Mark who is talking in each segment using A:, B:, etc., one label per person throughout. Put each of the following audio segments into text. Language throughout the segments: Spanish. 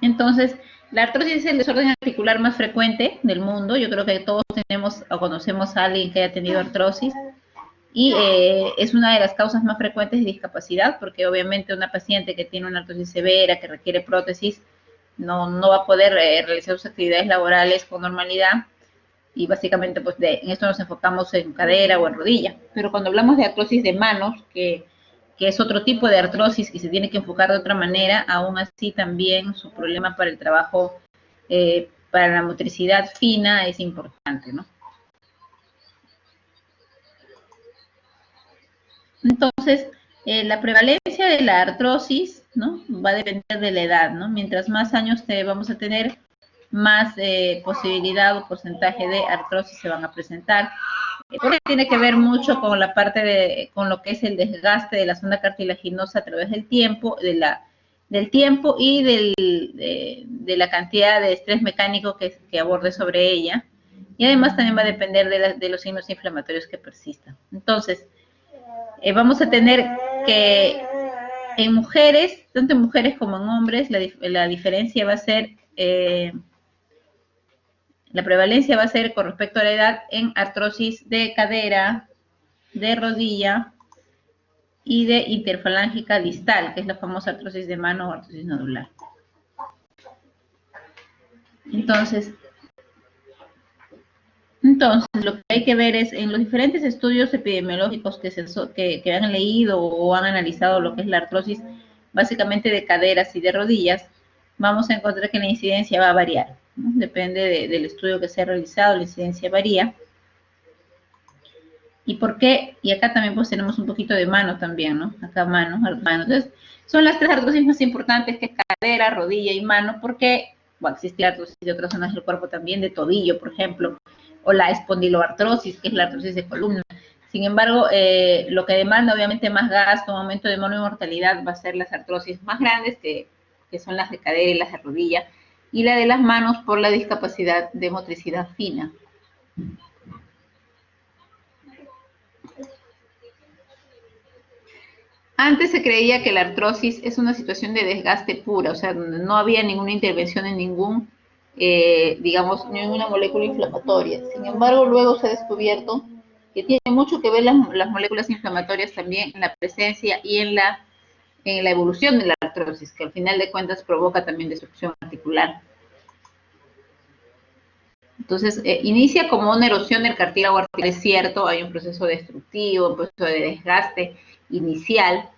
A: Entonces, la artrosis es el desorden articular más frecuente del mundo. Yo creo que todos tenemos o conocemos a alguien que haya tenido artrosis. Y es una de las causas más frecuentes de discapacidad, porque obviamente una paciente que tiene una artrosis severa, que requiere prótesis, no va a poder realizar sus actividades laborales con normalidad. Y básicamente pues en esto nos enfocamos en cadera o en rodilla. Pero cuando hablamos de artrosis de manos, que es otro tipo de artrosis que se tiene que enfocar de otra manera, aún así también su problema para el trabajo, para la motricidad fina es importante, ¿no? Entonces, la prevalencia de la artrosis, ¿no? Va a depender de la edad, ¿no? Mientras más años vamos a tener, más posibilidad o porcentaje de artrosis se van a presentar. Porque tiene que ver mucho con la parte con lo que es el desgaste de la zona cartilaginosa a través del tiempo, del tiempo y de la cantidad de estrés mecánico que aborde sobre ella. Y además también va a depender de los signos inflamatorios que persistan. Entonces, vamos a tener que en mujeres, tanto en mujeres como en hombres, la diferencia va a ser, la prevalencia va a ser con respecto a la edad en artrosis de cadera, de rodilla y de interfalángica distal, que es la famosa artrosis de mano o artrosis nodular. Entonces, lo que hay que ver es en los diferentes estudios epidemiológicos que han leído o han analizado lo que es la artrosis básicamente de caderas y de rodillas, vamos a encontrar que la incidencia va a variar, ¿no? Depende del estudio que se ha realizado, la incidencia varía. ¿Y por qué? Y acá también pues tenemos un poquito de mano también, ¿no? Acá mano. Entonces, son las tres artrosis más importantes, que es cadera, rodilla y mano, porque bueno, existe la artrosis de otras zonas del cuerpo también, de tobillo, por ejemplo, o la espondiloartrosis, que es la artrosis de columna. Sin embargo, lo que demanda obviamente más gasto, un aumento de monomortalidad, va a ser las artrosis más grandes, que son las de cadera y las de rodilla, y la de las manos por la discapacidad de motricidad fina. Antes se creía que la artrosis es una situación de desgaste pura, o sea, no había ninguna intervención en digamos, ninguna molécula inflamatoria. Sin embargo, luego se ha descubierto que tiene mucho que ver las moléculas inflamatorias también en la presencia y en la evolución de la artrosis, que al final de cuentas provoca también destrucción articular. Entonces, inicia como una erosión del cartílago articular, es cierto, hay un proceso destructivo, un proceso de desgaste inicial,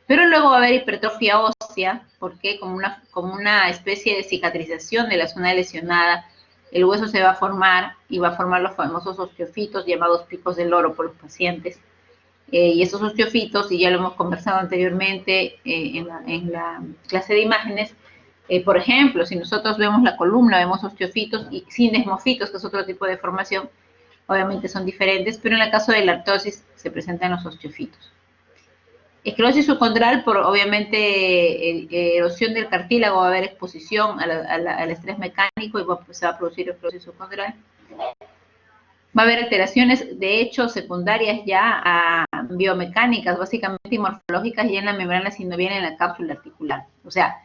A: pero luego va a haber hipertrofia ósea, porque como una especie de cicatrización de la zona lesionada, el hueso se va a formar y va a formar los famosos osteofitos llamados picos del loro por los pacientes. Y esos osteofitos, y ya lo hemos conversado anteriormente en la clase de imágenes, por ejemplo, si nosotros vemos la columna, vemos osteofitos y sinesmofitos, que es otro tipo de formación, obviamente son diferentes, pero en el caso de la artrosis se presentan los osteofitos. Esclerosis subcondral, por obviamente erosión del cartílago, va a haber exposición al estrés mecánico y se va a producir esclerosis subcondral. Va a haber alteraciones, de hecho, secundarias ya biomecánicas, básicamente y morfológicas, ya en la membrana sinovial, en la cápsula articular. O sea,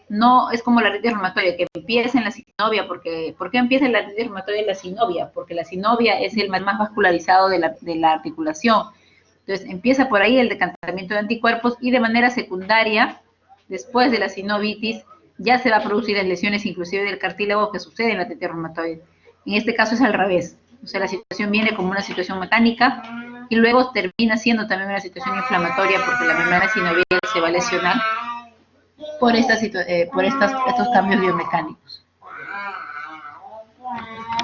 A: no es como la artritis reumatoide, que empieza en la sinovia. ¿Por qué empieza la artritis reumatoide en la sinovia? Porque la sinovia es el más vascularizado de la articulación. Entonces, empieza por ahí el decantamiento de anticuerpos y de manera secundaria, después de la sinovitis, ya se va a producir las lesiones inclusive del cartílago que sucede en la artritis reumatoide. En este caso es al revés. O sea, la situación viene como una situación mecánica y luego termina siendo también una situación inflamatoria porque la membrana sinovial se va a lesionar por estos cambios biomecánicos.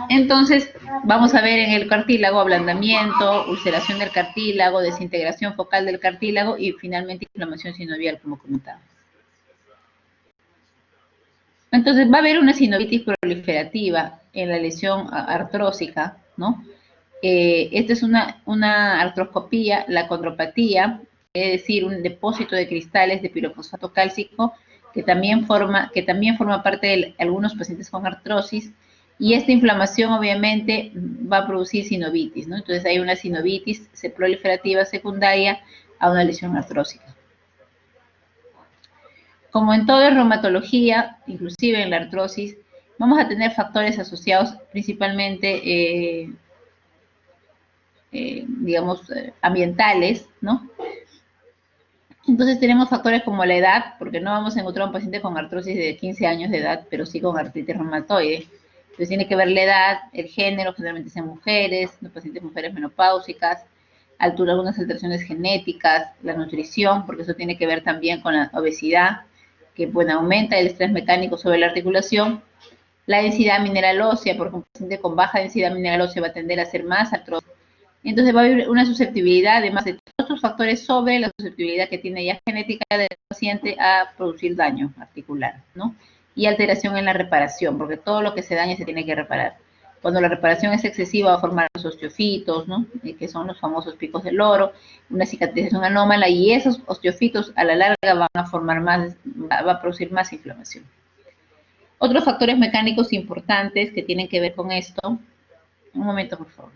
A: Entonces, vamos a ver en el cartílago ablandamiento, ulceración del cartílago, desintegración focal del cartílago y finalmente inflamación sinovial, como comentaba. Entonces, va a haber una sinovitis proliferativa en la lesión artrósica, ¿no? Esta es una artroscopía, la condropatía, es decir, un depósito de cristales de pirofosfato cálcico que también forma parte de algunos pacientes con artrosis, y esta inflamación obviamente va a producir sinovitis, ¿no? Entonces hay una sinovitis proliferativa secundaria a una lesión artrósica. Como en toda reumatología, inclusive en la artrosis, vamos a tener factores asociados principalmente, digamos, ambientales, ¿no? Entonces tenemos factores como la edad, porque no vamos a encontrar un paciente con artrosis de 15 años de edad, pero sí con artritis reumatoide. Entonces tiene que ver la edad, el género, generalmente son mujeres, los pacientes mujeres menopáusicas, altura, algunas alteraciones genéticas, la nutrición, porque eso tiene que ver también con la obesidad, que bueno, aumenta el estrés mecánico sobre la articulación, la densidad mineral ósea, porque un paciente con baja densidad mineral ósea va a tender a ser más artrosis. Entonces va a haber una susceptibilidad, además de todos estos factores, sobre la susceptibilidad que tiene ya genética del paciente a producir daño articular, ¿no? Y alteración en la reparación, porque todo lo que se daña se tiene que reparar. Cuando la reparación es excesiva va a formar los osteofitos, ¿no? Que son los famosos picos del loro, una cicatrización anómala, y esos osteofitos a la larga van a formar más, va a producir más inflamación. Otros factores mecánicos importantes que tienen que ver con esto. Un momento, por favor.